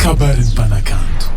kabarin'ny mpanakanto.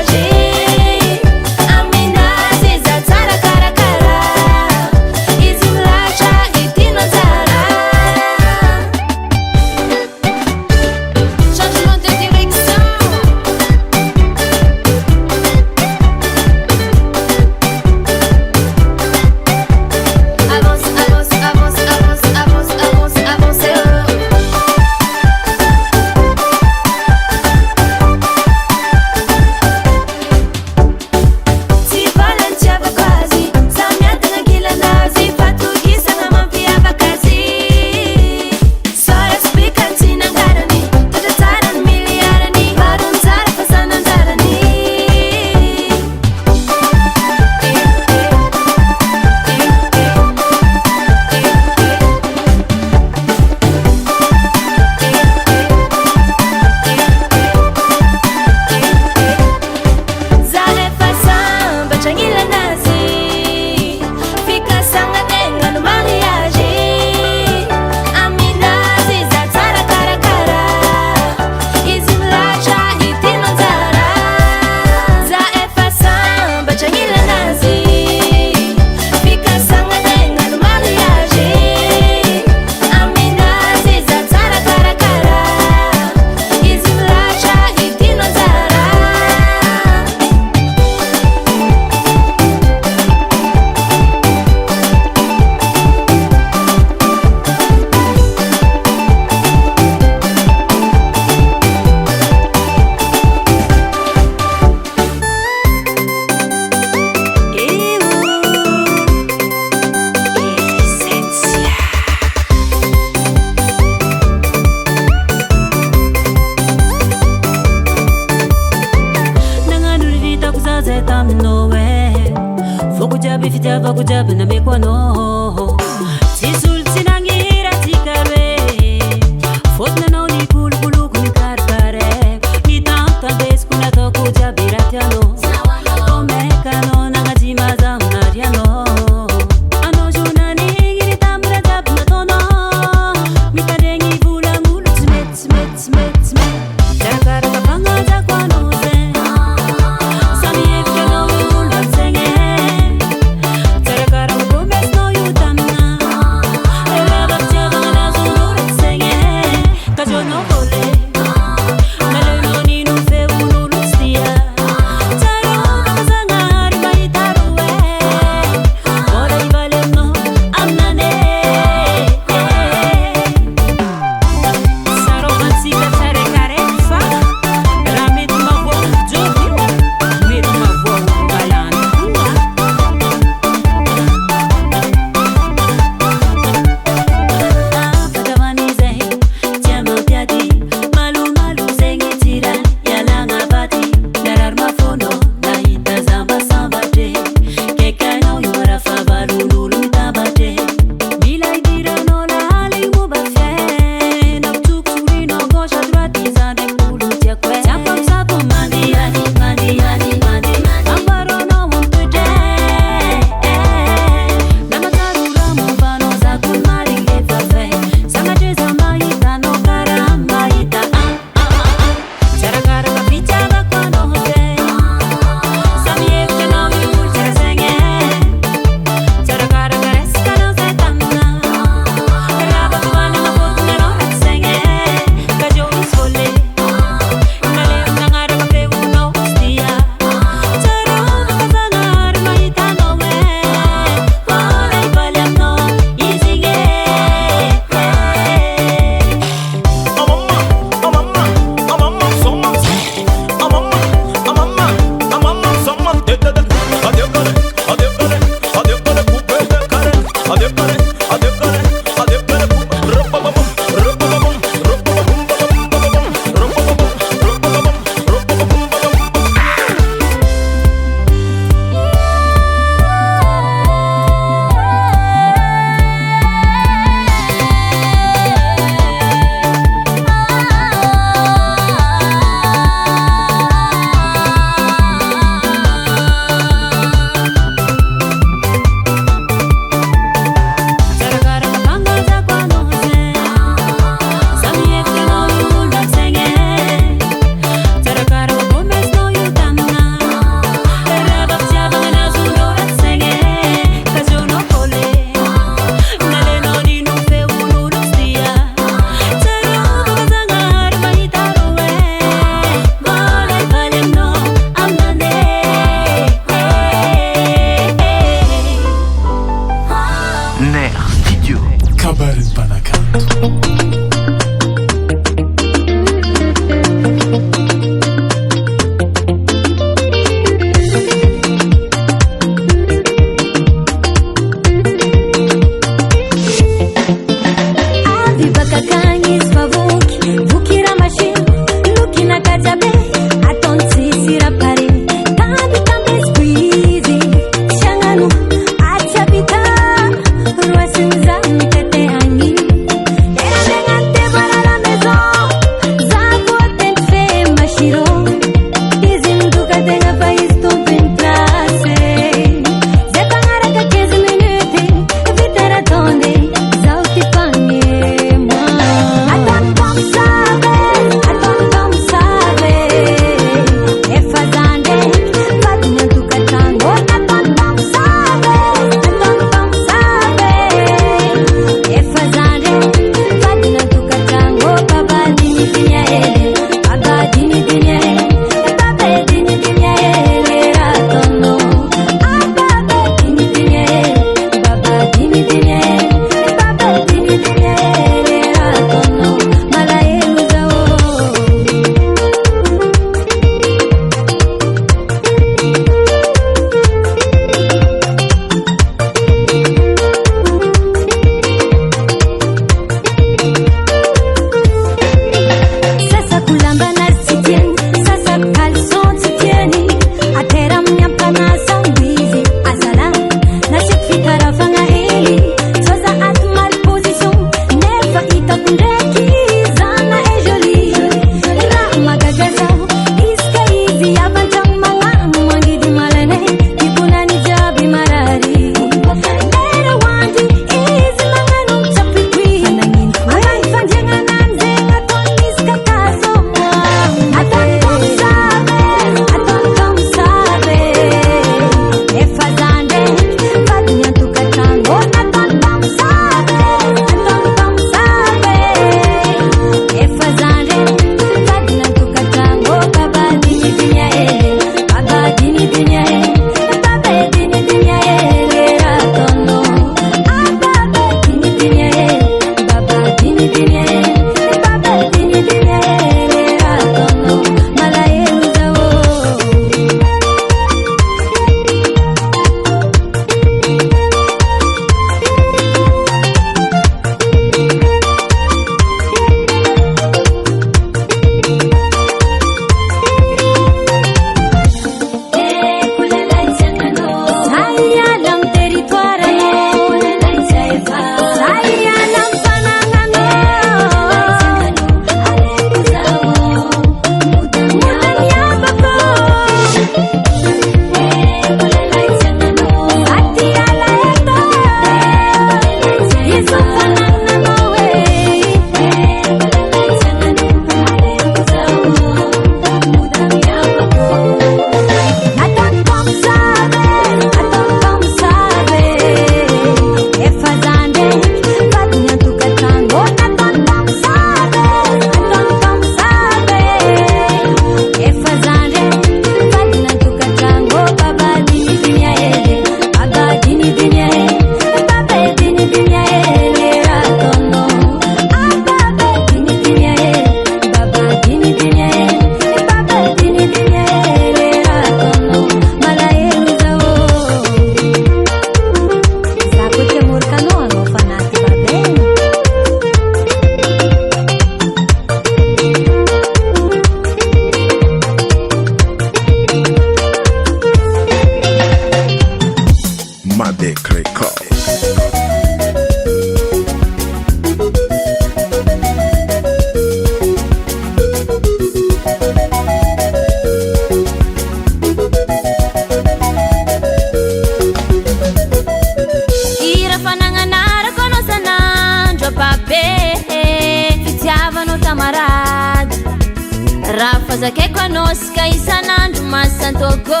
fazakeko anosika isanandro masantogo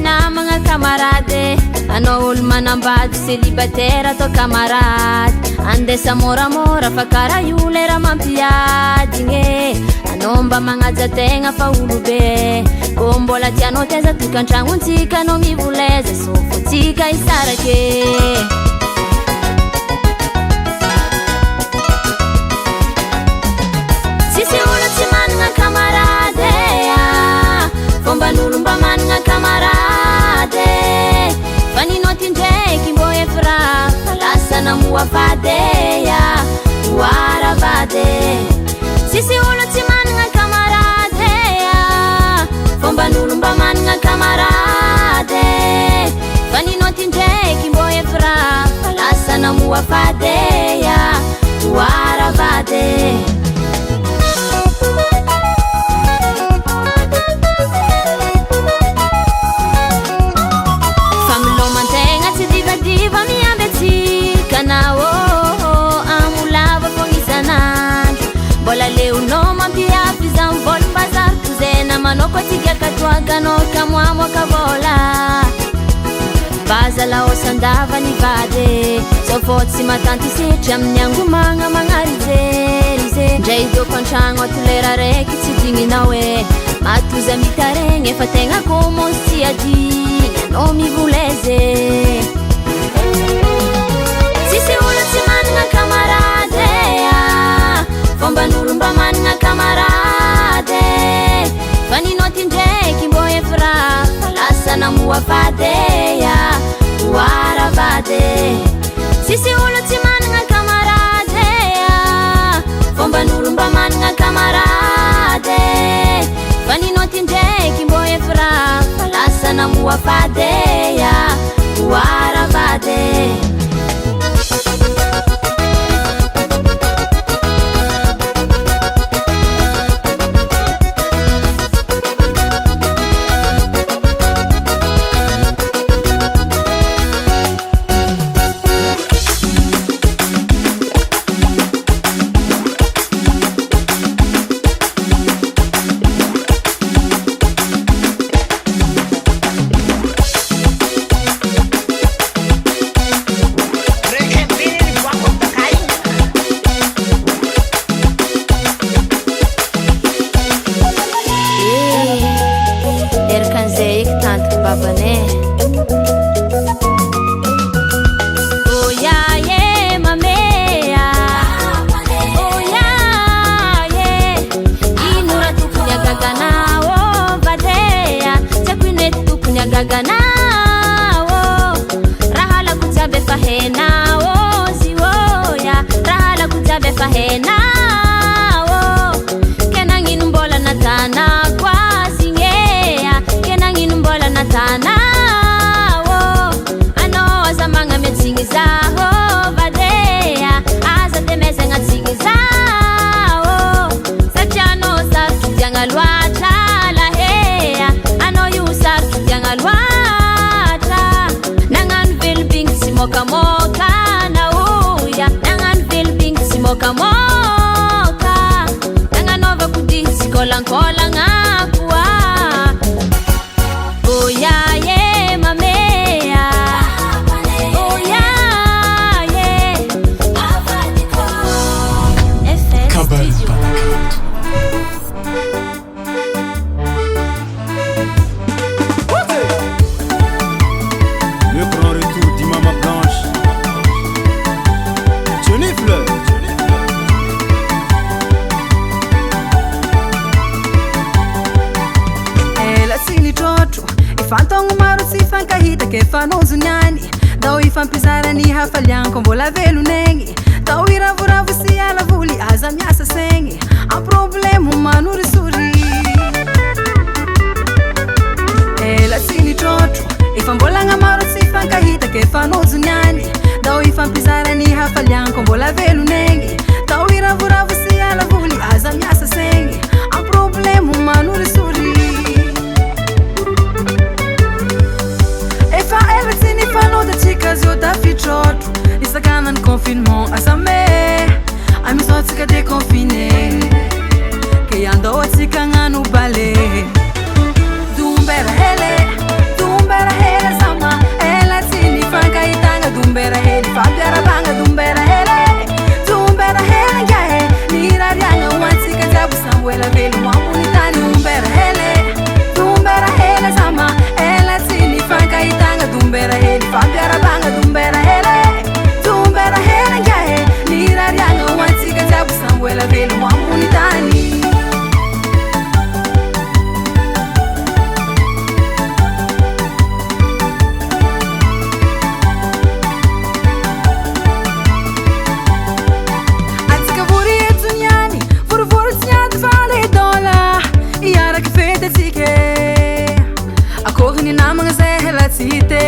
na mga kamarade anao olo manambady célibataire atao kamarady andesa moramora fa kara io lera mampiadigny anao mba magnajategna fa olobe ko mbola tianao teza tokantragnontsika anao mivoleza sofotsika isarake sisy olo tsy managna kamarade fomban'olo mba managna kamarade fa ninao ty ndraiky mbô efra fa lasa namoa vadeya oara vade sisy olo tsy managna kamarade fomban'olo mba managna kamarade fa ninao ty ndraiky mbô efra fa lasa namoa vadeya oara vade diva miambetsika nao amolava fognisanandro mbola leonao mampiafiza mivôlim-bazaroko zay namanao koa tsika katoakanao kamoamoaka vôla bazalao sandava ny vady zao fô tsy matanty setry amin'ny angomagna magnarizeryze ndray doko an-tragno ato lera raiky tsy digninao e matoza mitaregny efa tegna commence tsy adigny anao mivoleze sisy olo tsy managna kamarade fomban'olo mba managna kamarade fa ninao ty ndraiky mbô efra fa lasa namoa vadeya oara vade sisy olo tsy managna kamarade fomban'olo mba managna kamarade fa ninao ty ndraiky mbô efra fa lasa namoa vadeya oara vade Confinement à sa mère, à nous sortir déconfinés. ke andao atsika hagnano bale. Dombera hele sama ela tsy nifankahitagna. Dombera hely fampiarabagna. Dombera hele ngiahe nirariagna ho antsika jiaby sambo ela velogno ambony tany. Dombera hele sama ela tsy nifankahitagna. Dombera hely fampiarabagna. Dombera hele ngiahe nirariagna ho antsika jiaby sambo ela velogno ambony tany. Akory namagna zay hela tsy te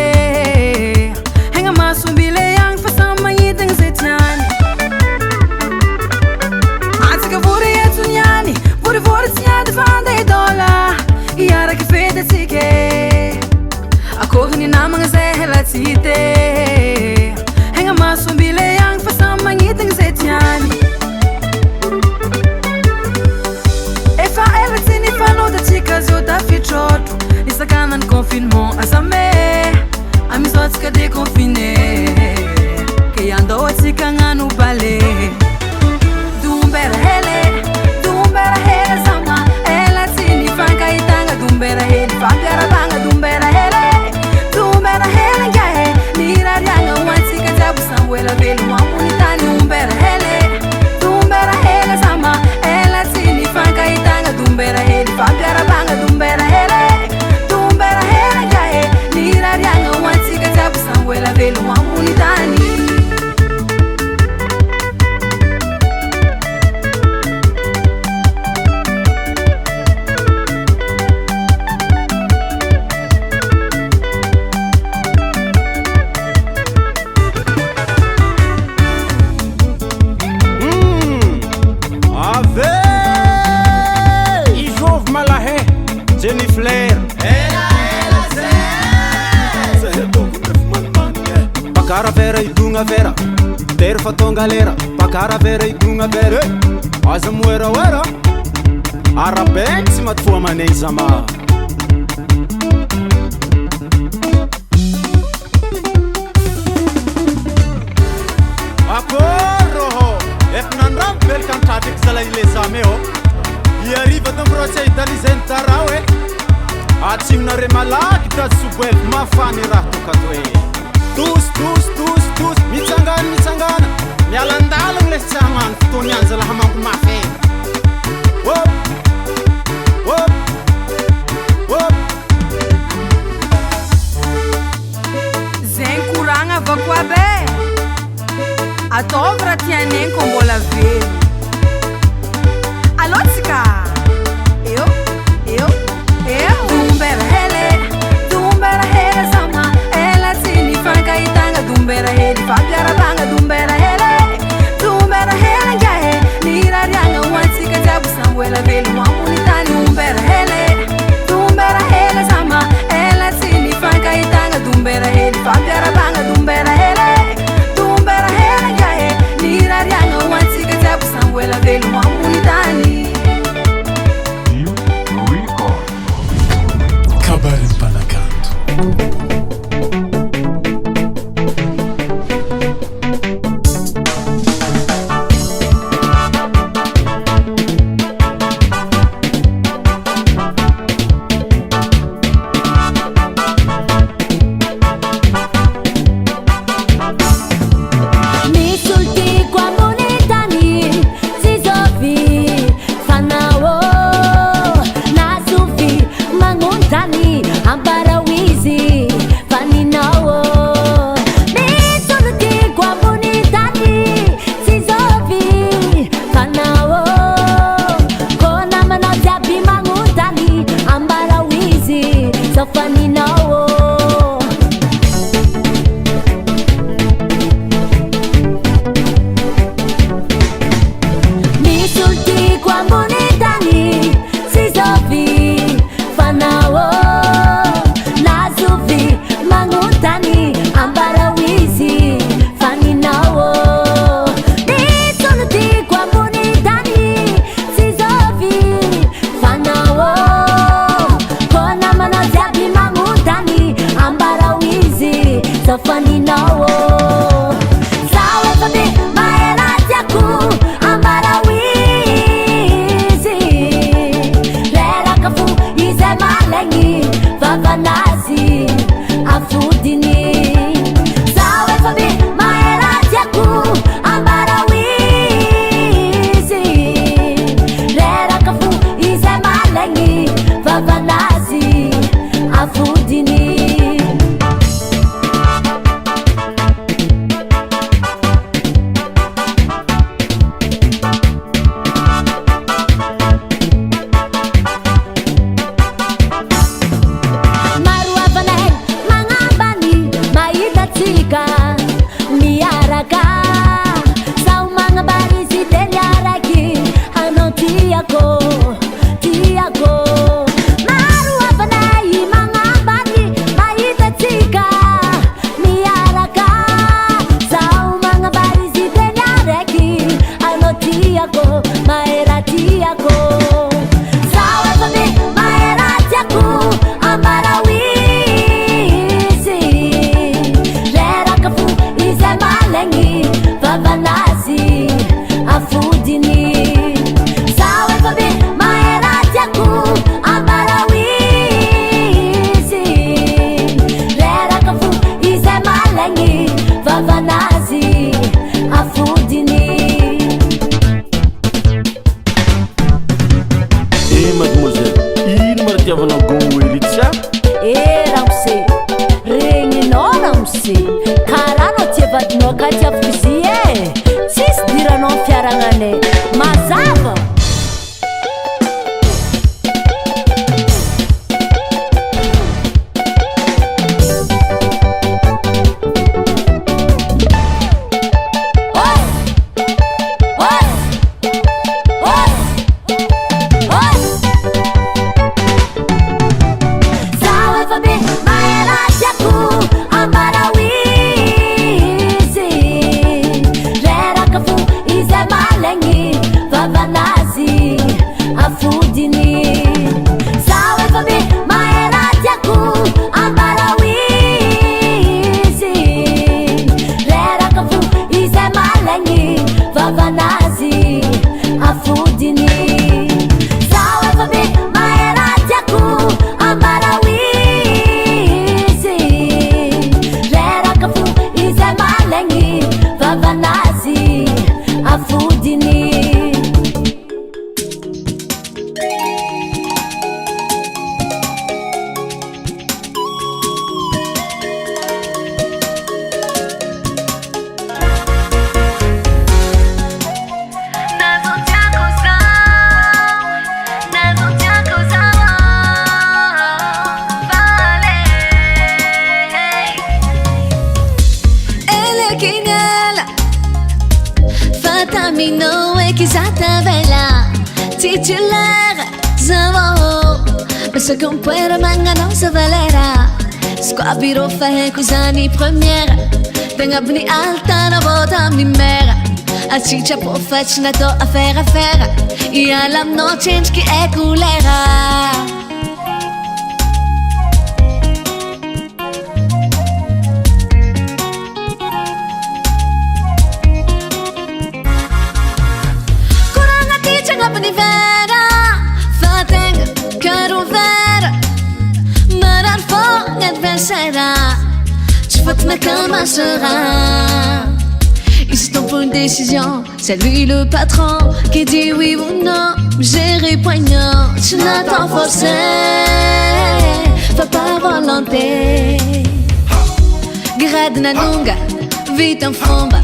hegna masombile agny fa samy magnidagna zay tiany. Antsika vory etsony any vorivory tsy ady fa andeha dôla iaraky fety atsika. Akory namagna zay hela tsy te hegna masombile agny fa samy magnidagna zay tiany. Efa ela tsy nifanodatsika zio tafitrôtro isakanany confinement azame amizao atsika déconfiné ke andao atsika hagnano bale. Dombera hele sama ela tsy nifankahitagna. Dombera hely fampiarabagna. Dombera hele ngiahe nirariagna ho antsika jiaby sambo ela velogno ambony tany. Dombera hele sama ela tsy nifankahitagna. Dombera hely fampiarabagna. Dombera hele ngiahe nirariagna ho antsika jiaby sambo ela velogno ambony tany. Pakara vera idunga vera ter fatonga lera. Pakara vera idunga vera aza moera wera arabek tsy matfoa manegny zama. Akoroho efa nandramo belika nitratriky zala ile zameo iariva tamin'ireo tsy ahitalizeny tarao e atsimnare malaky tasoboeky mafany raha tokato e. Tus mitsangana mialandalagna le tsy hagnano fotoany any zalahy manko mafy. Zegny koragna avako aby ataovy raha tianegny ko mbola velo. Alô tsika eo. Dombera hele sama ela tsy nifankahitagna. Dombera hely fampiarabagna. Dombera hele ngiahe nirariagna ho antsika jiaby sambo ela velogno ambony tany. Dombera hele sama ela tsy nifankahitagna. Dombera hely fampiarabagna. Dombera hele ngiahe nirariagna ho antsika jiaby sambo ela velogno ambony tany. Kabarin Panacanto. Ampara wizi zafaninao zaho efa be mahela tiako ambara hoizy reraka fo izay malegny vavanazy afodiny zaho efa be mahela tiako ambara hoizy reraka fo izay malegny vavanazy afodiny Squabiro fai cos'anni premiera Venga bni alta na vota mi mera A ciccia po facina to afera I alam no change ki e kulera Kurang hati canga bni vera Fatenga karo vera Marar fort adversaire Tu votes ma cama sera Ici ton pour une décision C'est lui le patron Qui dit oui ou non Gérer poignant Tu n'attends forcé Fa par volonté Grade na nunga Vita en fromba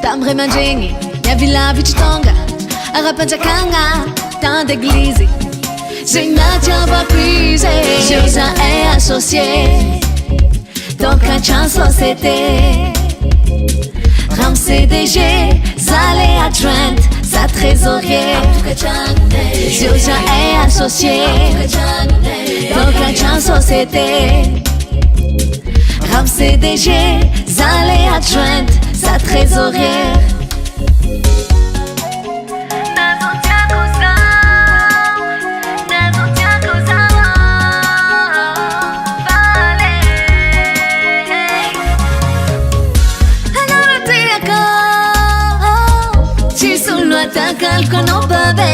Tamre mangengi Ya villa vichitonga Arapanja kanga Tant d'église J'ai une va puiser Josa est associé Donc un chance société Ram CDG Zale à Trent Sa trésorier Josa est associé Donc un chance société Ram CDG Zale à Trent Sa trésorier takalko anao babe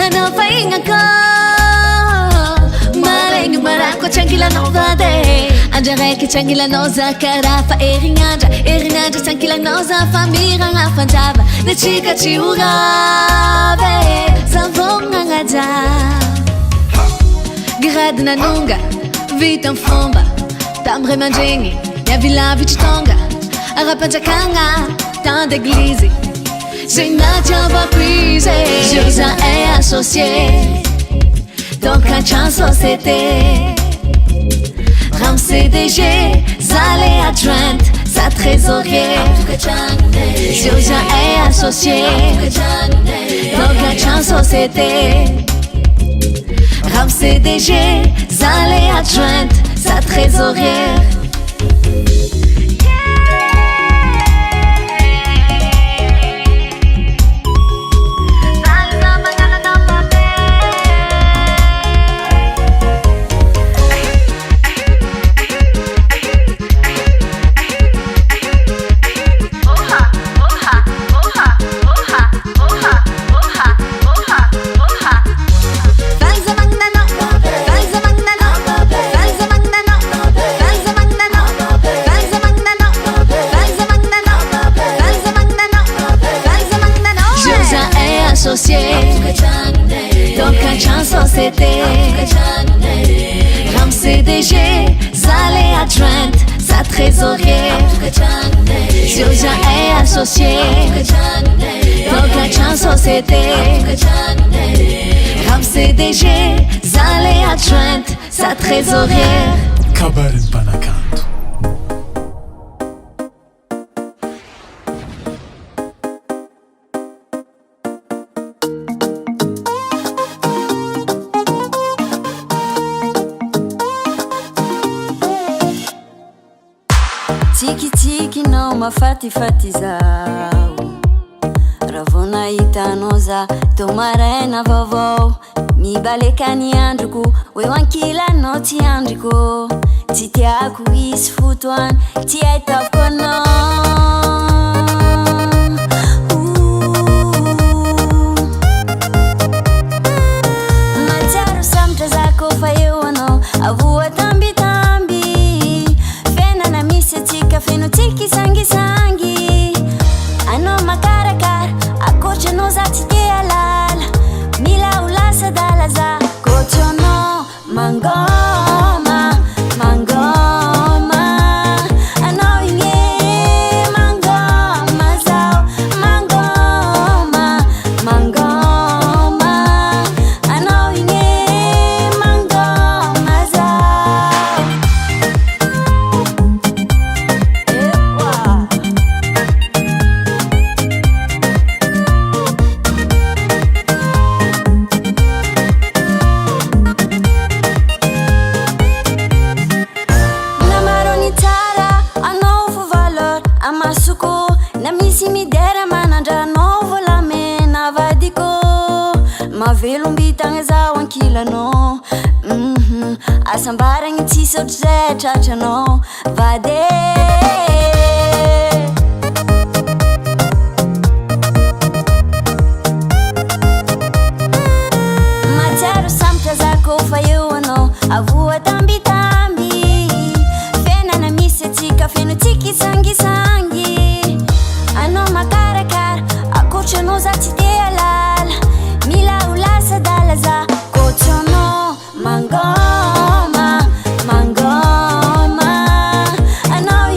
anao faignako maregny marako trangilanao vade andra raiky trangilanao za karaha fa herignandra tsy ankilanao za fa miragna fanjava natsika tsy ho rave zavognagnaja grady nanonga vita fomba tamray mandregny miavilavitry tonga ara-panjakagna tant d'église j'ai natiavako izy je za est associé donc un chance société Ram CDG Zale adjointe sa trésorier Zioja est associé donc un chance société Ram CDG Zale adjointe sa trésorière donc un chance société Ram CDG Zale adjointe sa trésorière Zioja est associé donc un chance société Ram CDG Zale adjointe sa trésorière Kabarin Panakanto Tiki no mafati zao Ravo nahitanao za tô maraina vaovao mibaleka ny androko hoe hoankilanao ty andriko tsy tiako isy fotoany ty ahitavako anao matsiaro sambotra za kofa eo anao avoa tambitamby fenana misy atsika feno tsikisangisangy anao makarakara akoatranao za tsy te alala mila ho lasa dala za koatranao mangoma mangoma anao igny mangoma zao mangoma mangoma anao igny mangoma zao namarony tsara anao fo valeur amasoko na misy midera manandranao volamena vadiko mavelombitagna zao ankilanao asambaragny tsisy ohatry zay tratranao vade matsiaro sambotra za kofa eo anao avoa tambitamby fenana misy atsika feno tsikisangisangy anao makarakara akoatranao za tsy te alala mila ho lasa dala za koatranao mangoma mangoma anao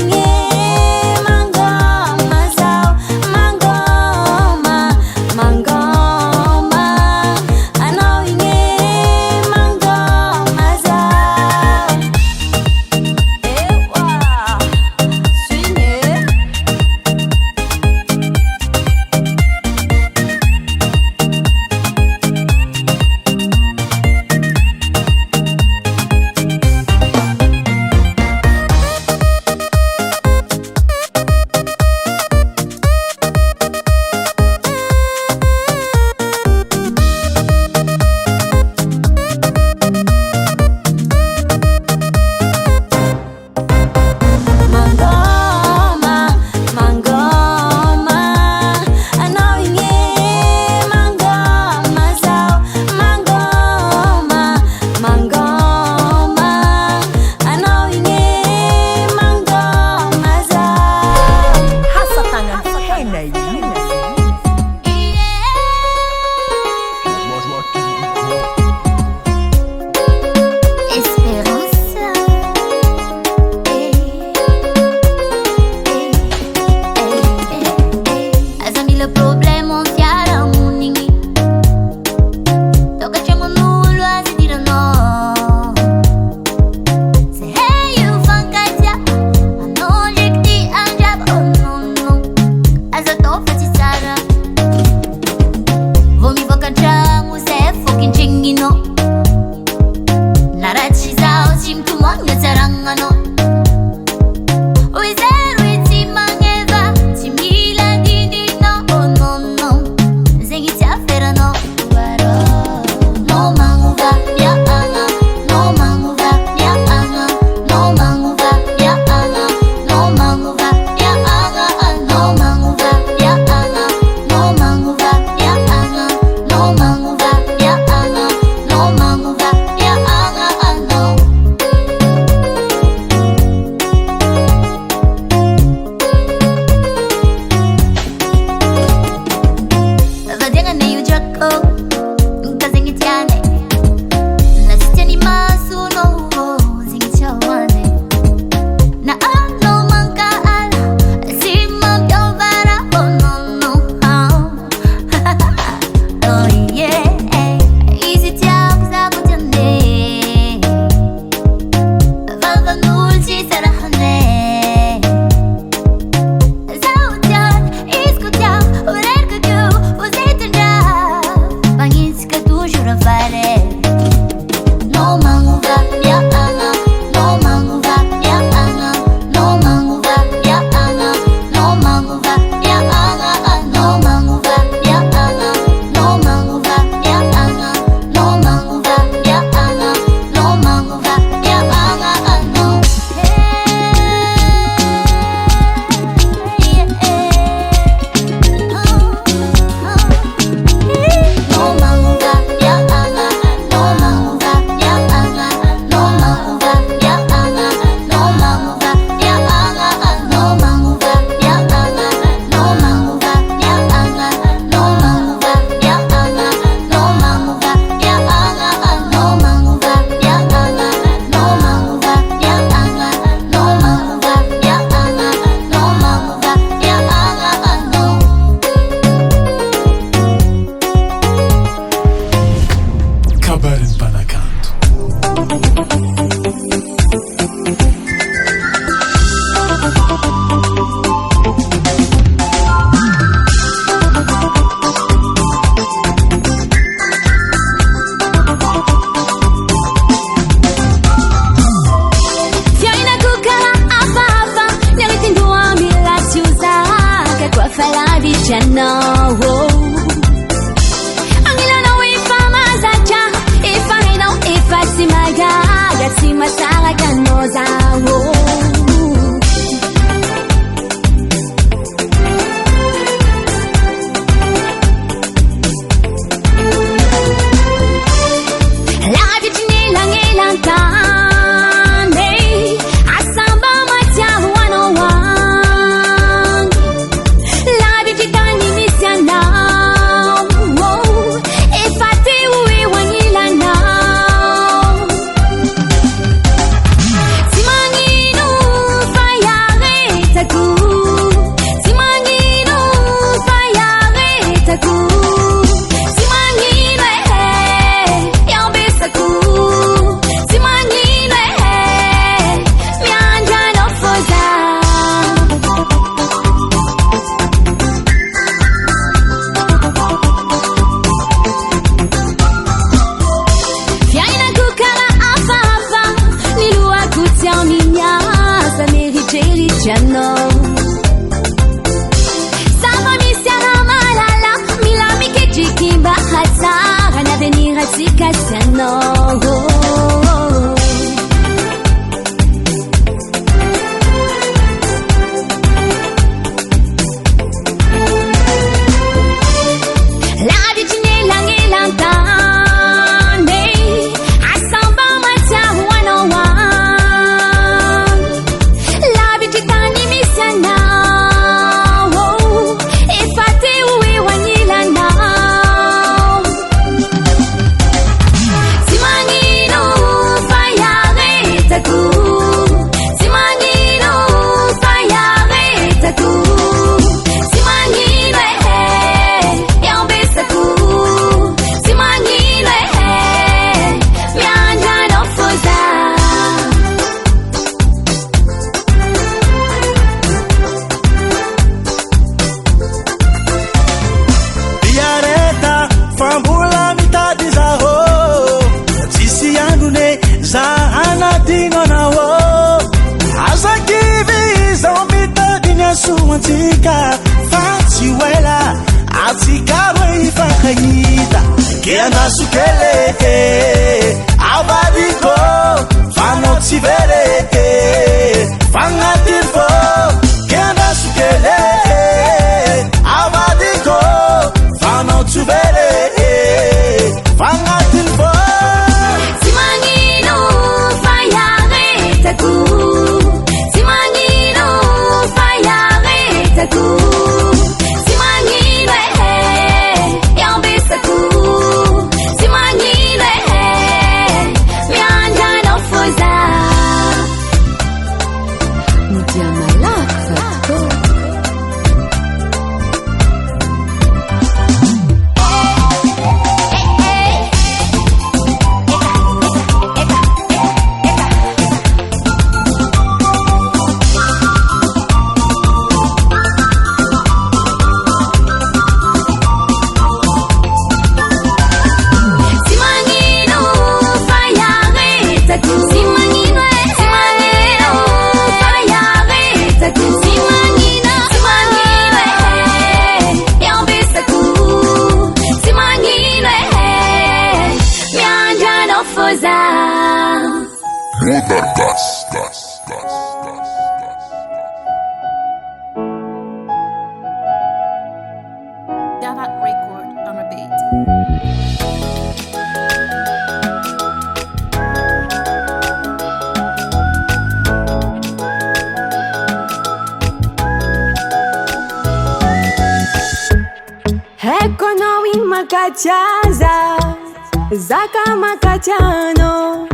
Suantika Fatiwela Atika Ifakayita Kiana Sukele Abadiko Fanotivere Fangatifo Kiana Sukele Abadiko Fanotivere Fangatifo Simangino Fayare Taku Simangile, yambe saku. Simangile, kachaza zaka makachano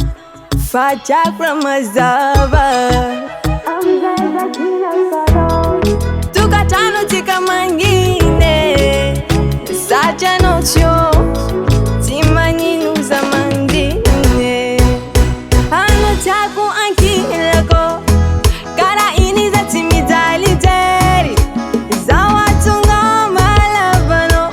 facha from mazava tukatano tika mangine sacha nocho timanyinu za mangine ano taku ankilako kara ini za timidali teri za watu ngoma lavano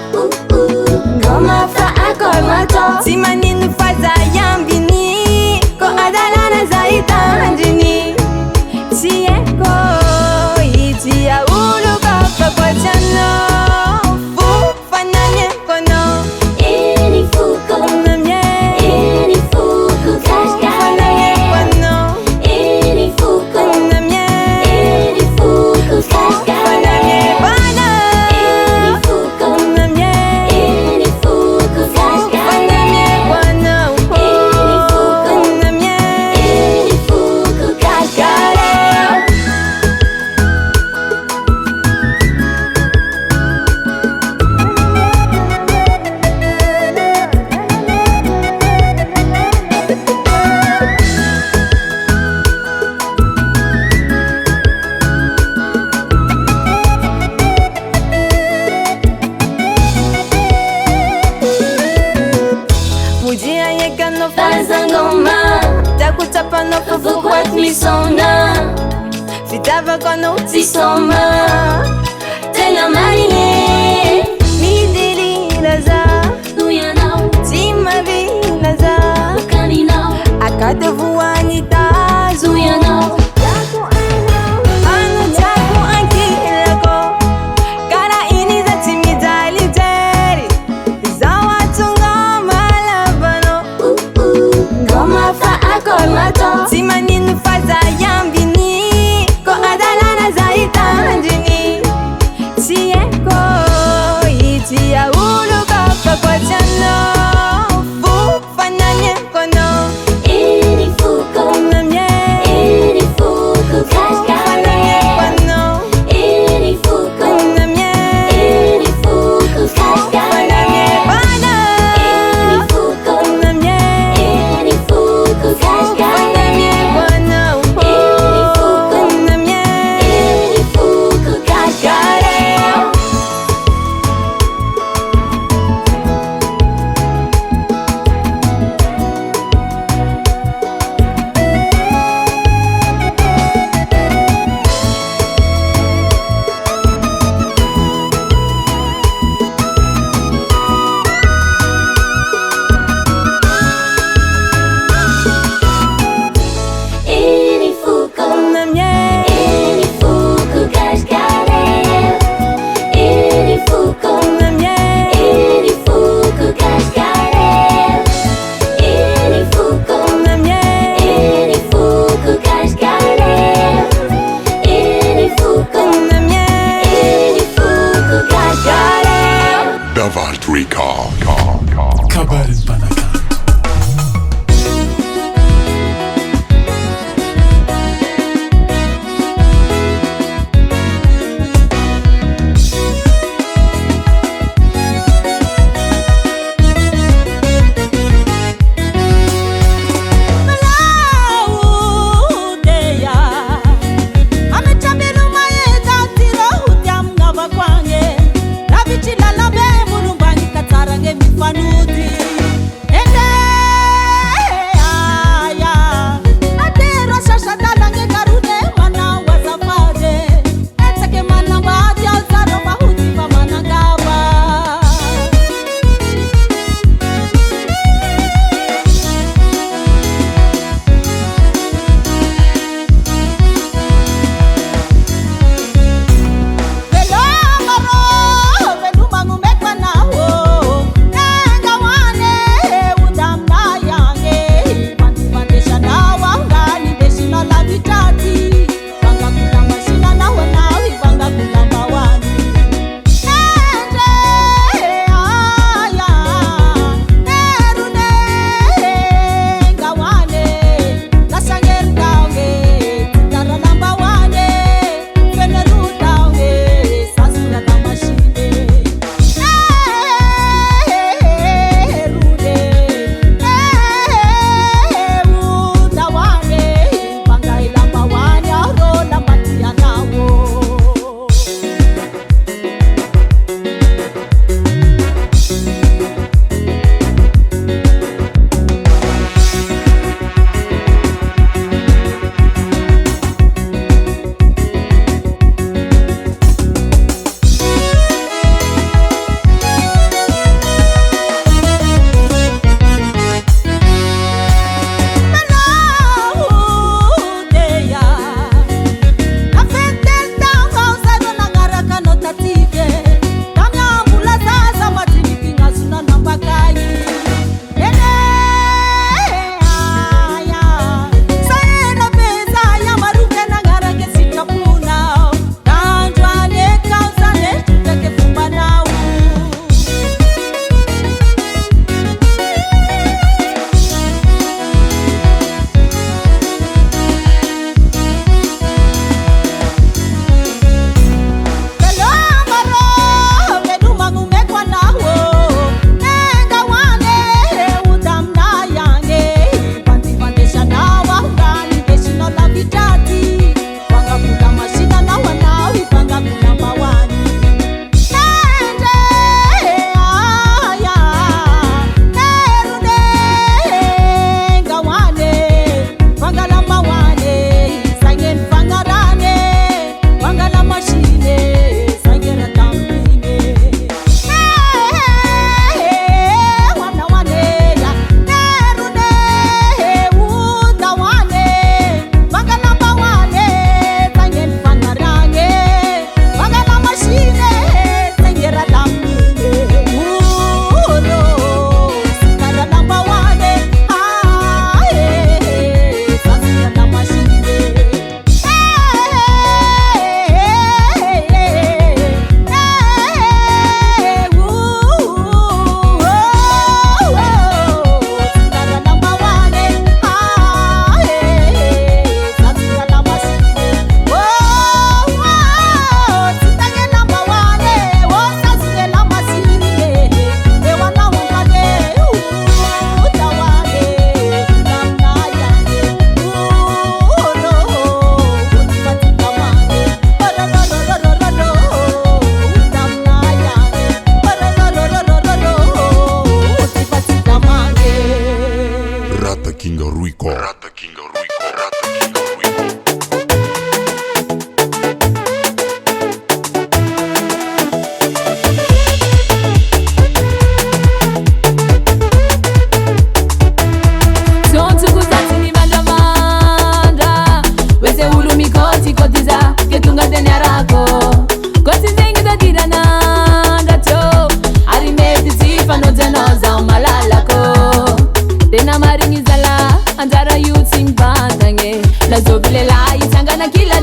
ngoma fa akormato timanyinu faza yambini ko adalana za itanjini sieko itia ulu kapa kwa chano Takutapano fufukwat misona Fitava kono tisoma Tena marine Midili laza Nuyanao Tima vilaza Ukaninao Akate vuanita Zuyanao Ano taku ankilako Kara ini za timidali teri Zawa tunga malabano Ngoma fa akormato Timaninu faza yambini Ko adalana za itanjini Sieko itia ulu kapa kwa chano Fufananye kono Ini fuko Namye Ini fuko Fufananye kono Ini fuko Namye Ini fuko Fufananye kono Ini fuko Namye Ini fuko Fufananye kono Ini fuko Namye Ini fuko Kashkare Ini fuko Namye Ini fuko Kashkare Ini fuko Namye Ini fuko Kashkare Ini fuko Namye Ini fuko Kashkare Ini fuko Namye Ini fuko Kashkare Davart Recall. Kabarin Panakanto. Ravichila la be mulumbangi katarange mifanuti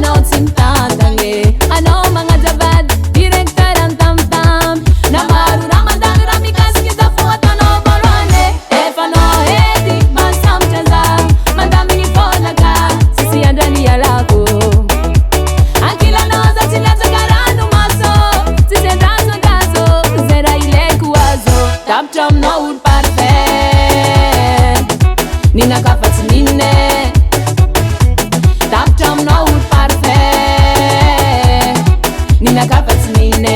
Ano tintatange, ano mga javad, direkta ng tam-tam. Na marurang dami kasi kita fuat ano borone. Efano edi masam chaza, mandami ni polaka, sisi andani alako. Akila noza chilata karano maso, sisi dazo, zera ile kuwazo. Tap tam no ud perfect, nina kafat nine. Tap tam no ud perfect, nina kafat nine.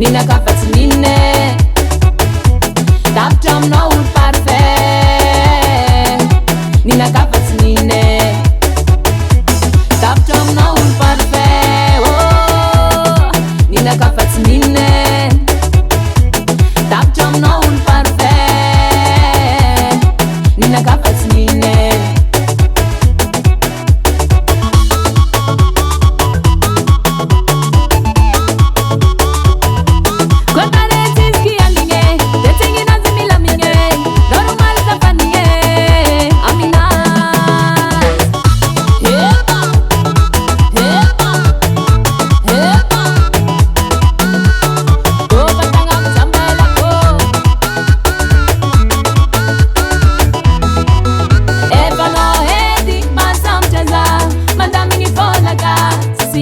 Nina kafat nine, tap tam no ud perfect, nina kafat nine, tap tam no ud perfect, oh, nina kafat nine, tap tam no ud perfect, nina kafat nine.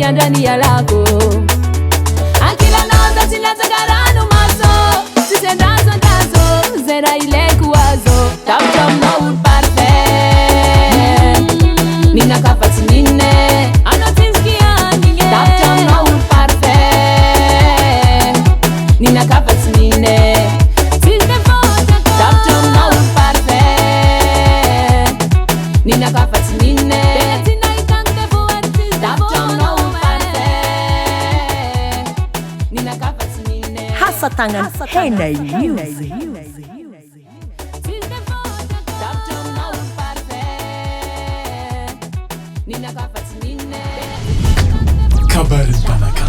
Ndani ya lako akila naza chilata karano maso sise dazo zera ile kuwazo tap tam no ud perfect nina kafat nine ano tinskia ninge tap tam no ud perfect nina kafat nine sise foto tap tam no ud perfect nina kafat nine Hasatangan Henay Music. Kabarin Panakan.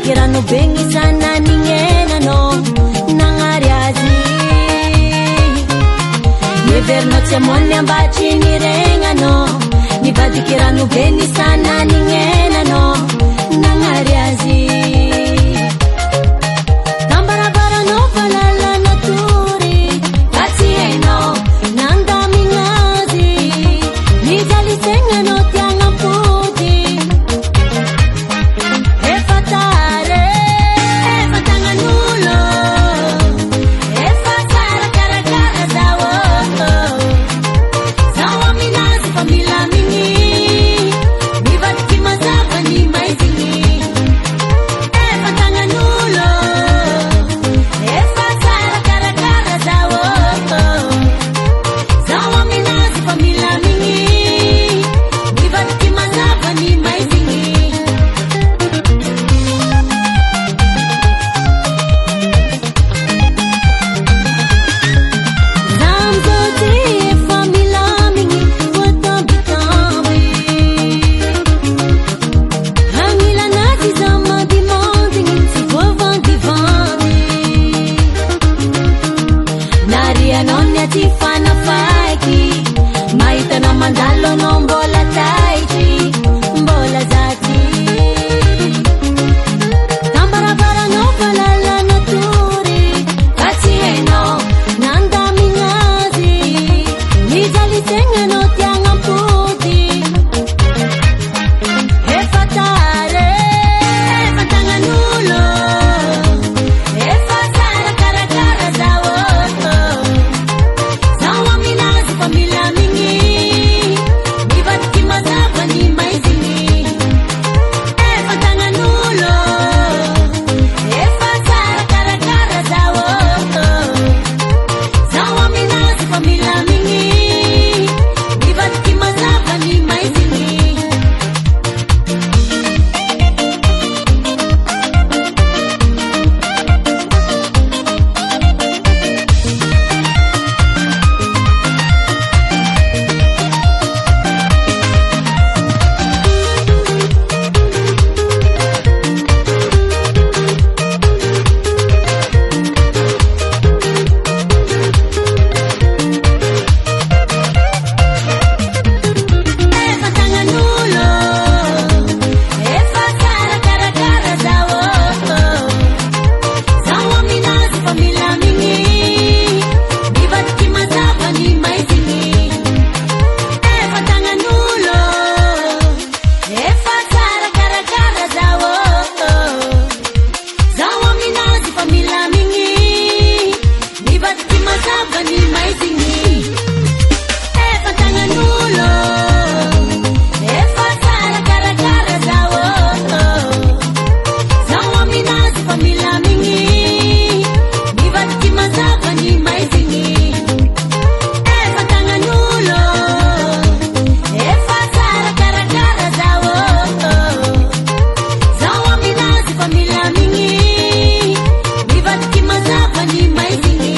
Kirano bengi sana ningena no nangariazi Neverno temone ambachi nirenga no Nibadi kirano bengi sana ningena no nangariazi Tambarabara no falala naturi Kati eno nanda mingazi Nijali senga no tianga puti Amazing. ianao ny aty fanafaiky mahitana mandalo anao mbola taitry mbola zaty tambarabaranao falalana tory fa tsy hainao nandamigna azy nijalisegna anao tiagnampody efa tare efa tagnan'olo efa tsara karakara zao zao aminazy fa milamigny mivadiky mazava ny maizigny efa tagnan'olo efa tsara karakara zao zao aminazy fa milamigny mivadiky mazava ny maizigny efa tagnan'olo efa tsara karakara zao zao aminazy fa milamigny mivadiky mazava ny maizigny efa tagnan'olo efa tsara karakara zao zao aminazy fa milamigny mivadiky mazava ny maizigny efa tagnan'olo efa tsara karakara zao zao aminazy fa milamigny mivadiky mazava ny maizigny efa tagnan'olo efa tsara karakara zao zao aminazy fa milamigny mivadiky mazava ny maizigny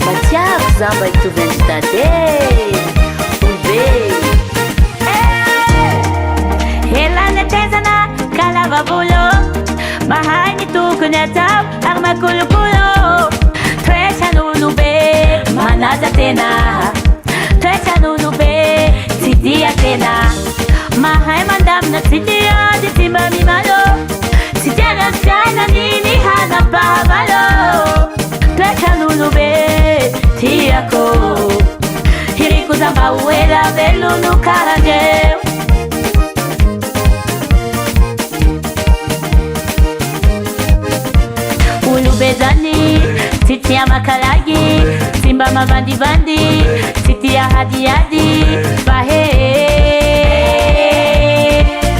Matiako za mba hitovy andritade Olbe Helana tezana kalavavolo Mahay ny tokony atao ary makolokolo Toetran'olobe manaja tena Toetran'olobe tsy dia tena Mahay mandamina tsy diady tsy mba mimalo Tsy tiana fiaina niny hanam-pahavalo Toetran'olobe tiako Hiriko za mba hoela velono karandreo Olobe zany tsy tia makalagy Tsy mba mavandivandy Tsy tia hadiady Fa he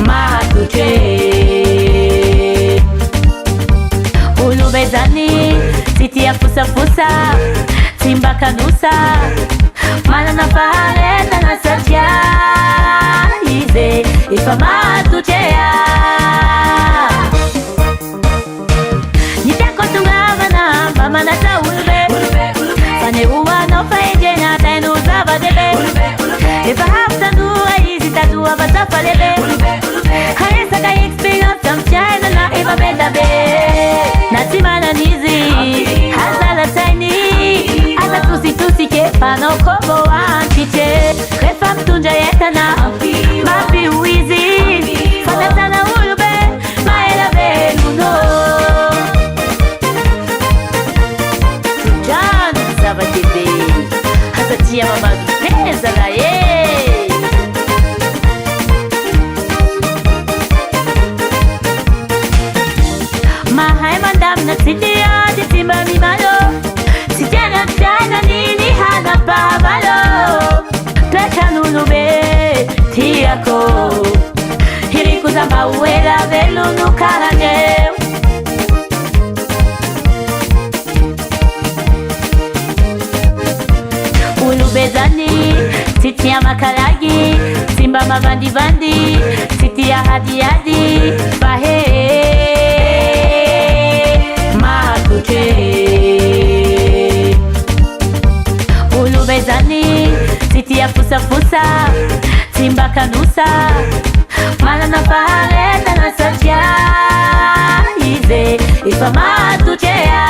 mahatotre Olobe zany tsy tia fosafosa Tsy mba kanosa Manana faharetana satria Izy efa mahatotrea Ny tiako tongavana mba manatra olobe Fanehoanao fahendrena taino zava-dehibe Efa hafitandora izy tadoa fa safa lehibe Haresaka experience amin'ny fiainana efa beda be Na tsy manan'izy hazala-tsainy Asa tositosike fanao kobo antitre Rehefa mitondra entana mampio izy Fantatana olobe maela velono Trano zava-dehibe Asa tia mamazo tezana Mahay mandamina tsy diady tsy mba mimalo Tsy tiana fiaina niny hanam-pahavalo Toetran'olobe tiako Hiriko za mba hoela velono karandreo Olobe zany tsy tia makalagy Tsy mba mavandivandy Tsy tia hadiady Fa he mahatotre Olobe zany tsy tia fosafosa Tsy mba kanosa Manana faharetana satria Izy efa mahatotrea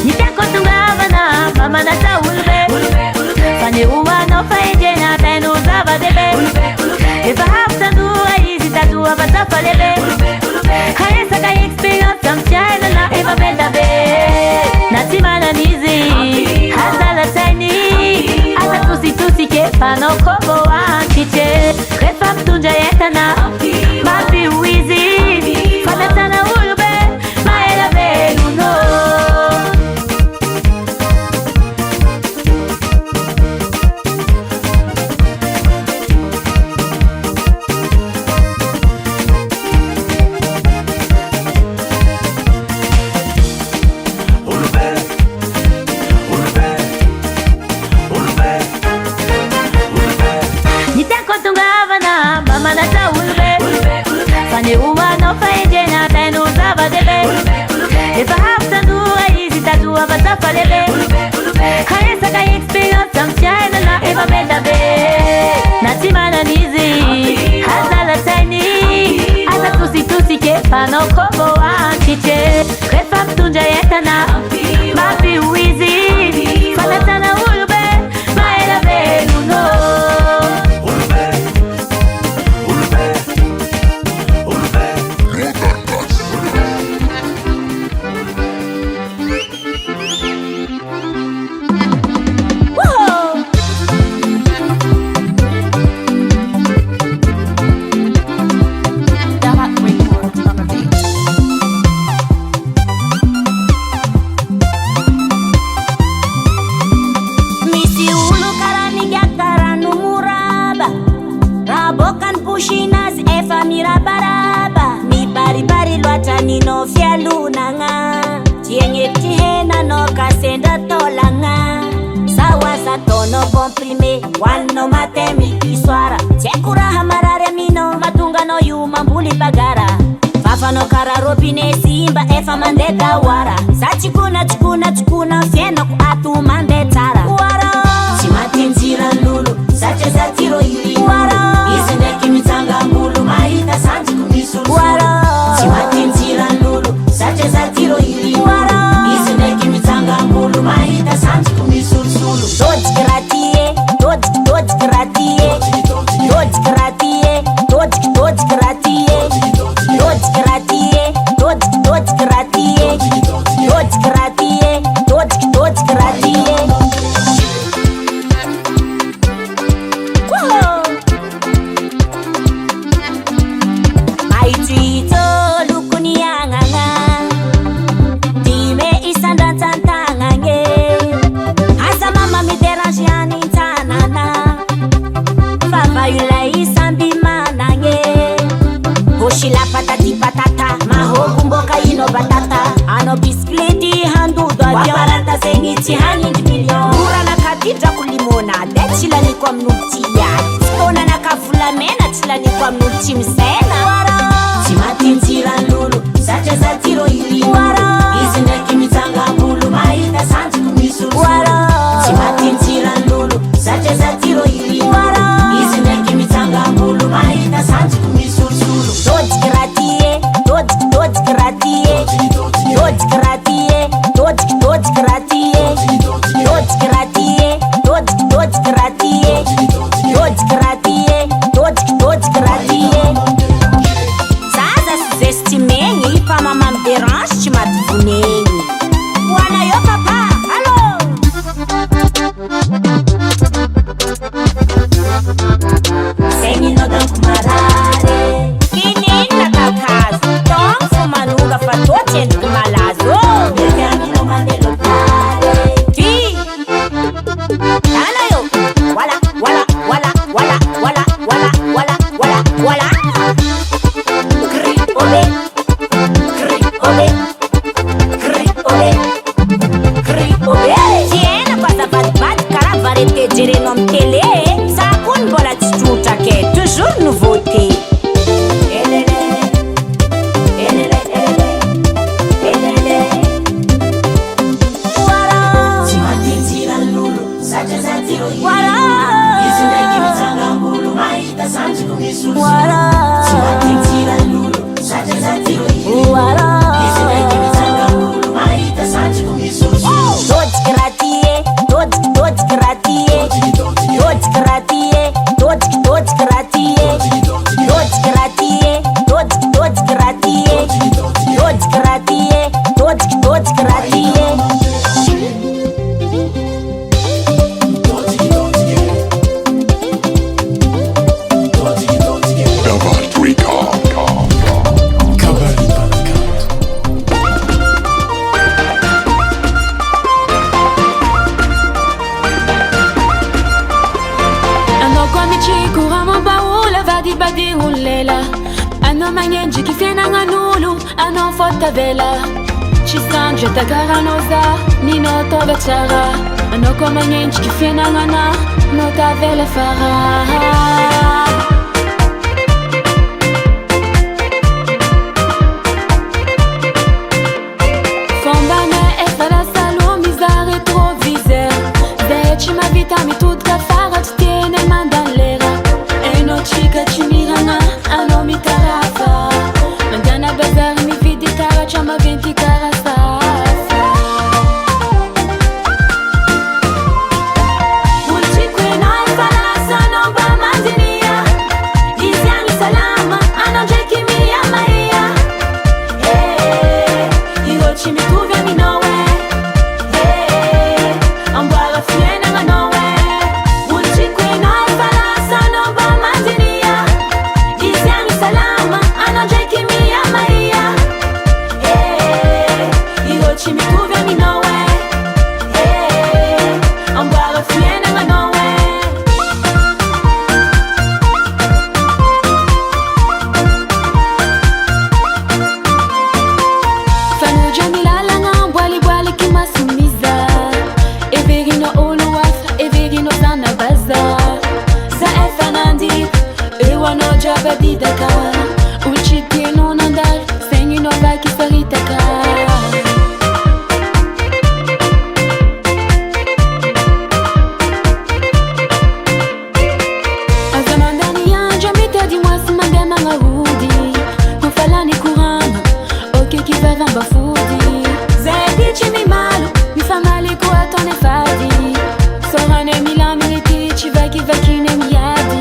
Ny tiako tongavana mba manatra olobe Fanehoanao fahendrena taino zava-dehibe Efa hafitandora izy tadoa fa safa lehibe Haresaka experience amin'ny fiainana efa beda be Na tsy manan'izy hazala-tsainy Asa tositosike fanao kobo antitre Rehefa mitondra entana mampio izy Fantatana olobe maela velono Manatra olobe Fanehoanao fahendrena taino zava-dehibe Efa hafitandora izy tadoa fa safa lehibe Haresaka experience amin'ny fiainana efa beda be Na tsy manan'izy hazala-tsainy Asa tositosike fanao kobo antitre Rehefa mitondra entana mampio izy Fantatana olobe maela velono Nino fialunanga Tienge tihena no kasenda tolanga Sawa sato ataonao comprimé hoaninao matin midi soir tsy haiko raha marary aminao mahatonga anao io mamboly bagara vafanao karaha robinet simba efa mandeha dahoara za tsikona fiainako ato mandeha tsara oara tsy matinjirany lolo satria za tiro ily oara izy ndraiky mitsangam-bolo mahita sanjiko misolo oara tsy matinjirany lolo satria za tiro ily oara izy ndraiky mitsangam-bolo mahita sanjiko misolosolo tojiky ratie tojiky ratie tojiky ratie tojiky ratie tojiky ratie tojiky ratie tojiky ratie tojiky ratie aitito lokony agnagna dime isandratsantagnagny asa mama miderange anintanana vavaila isamby managny voshila patati patata mahogo mboka ino batata ano bisiklety handodo avion zegny tsy hanindry million orana katidrako limona de tsy laniko amin'olo tsy iaty tonana kavolamena tsy laniko amin'olo tsy misena tsy matinjirany lolo satria za tiro ily izy ndraiky mitsangam-bolo mahita sanjiko misolo tsy matinjirany lolo satria za tiro ily izy ndraiky mitsangam-bolo mahita sanjiko misolosolo tojiky ratie tojiky ratie tojiky ratie tojiky ratie tojiky ratie tojiky ratie tojiky ratie tojiky ratie zaza sous-estimegny fa mama miderange tsy maty vonegny hoana yo papa allo segninao danko marare kinina kakazo donc fo manonga fa to tsy endriky malazo miaminao mandeha lopitale ty ana yo voilà voilà voilà voilà voilà voilà voilà voilà voilà gri ole gri ole gri ole gri ole tiena bazabadibady karaha varieté jerenao amy télé za koa ny mbola tsy tsotra ke toujours nouveauté elele elele elele elele wara tsy matinjirany lolo satria za tiro wara izy ndraiky mitsangam-bolo mahita sanjiko misolo wara tsy matinjirany lolo satria za tiro wara izy ndraiky mitsangam-bolo mahita sanjiko misolo tojiky ratie tojiky ratie tojiky ratie tojiky ratie tojiky ratie tojiky ratie tojiky ratie tojiky ratie Kabari Balaka. Anao koa mitrikora mambaola vadibady olela anao magnendriky fiainagnan'olo anao fotavela tsy sandra takaranao za ninao tova tsara anao koa magnendriky fiainagnana nao tavela fara fombana efa lasa aloha mizaha rétroviseur zay tsy mavita mitodika fara tsy tiene mandany lera ainao tsika tsy mihana anao mitarafa mandana bazary mividy taratra maventy karasafa olo tsiko enao efa lasanao mba mandinia badidaka uchitinao nandalo segninao vaky faritaka aza mandany andro mitady moasy mandeha magnahody kofalany korano okeky vavamba fody zay ty tsy mimalo mifamaly ko ataony fady sorane milaminy ty tsy vakivakiny miady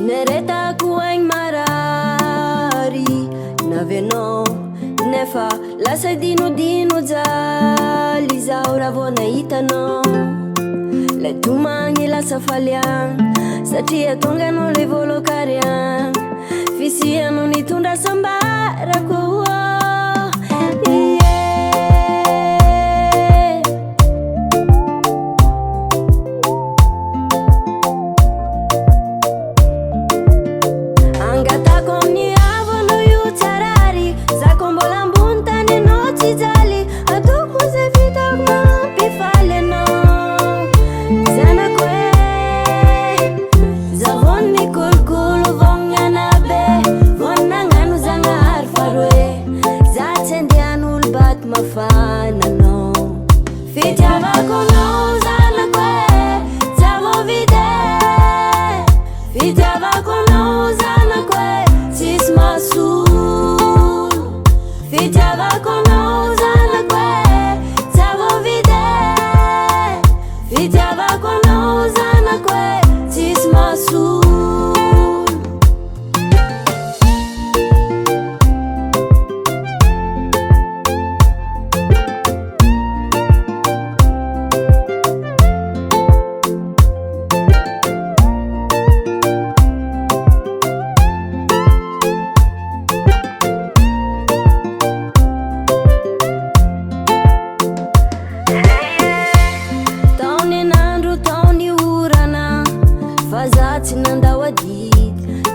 neretako aigny marary navenao nefa lasa dinodino jaly zaho raha vao nahitanao lay domagny lasa faliagna satria tonga anao lay voalokariagna fisianao nitondra sambarako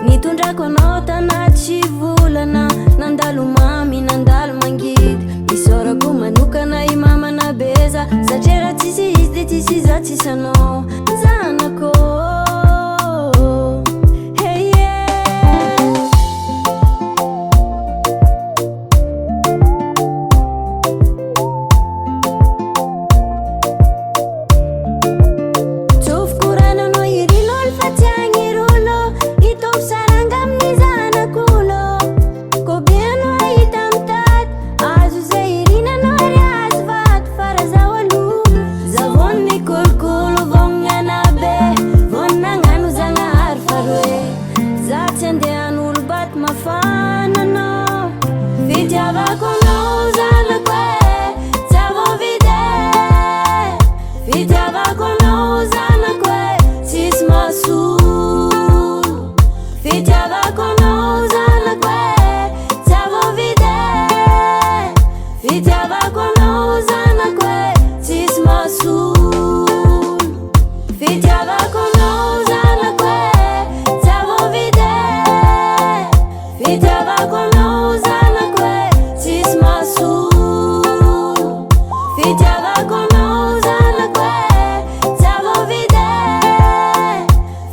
nitondrako anao tanaty volana nandalo mamy nandalo mangidy isorako manokana imamana beza satria raha tsisy izy de tsisy iza tsisy anao zanako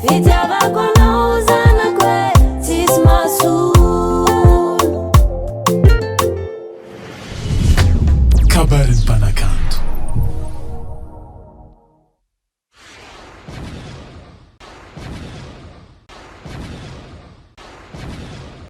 Fitiava con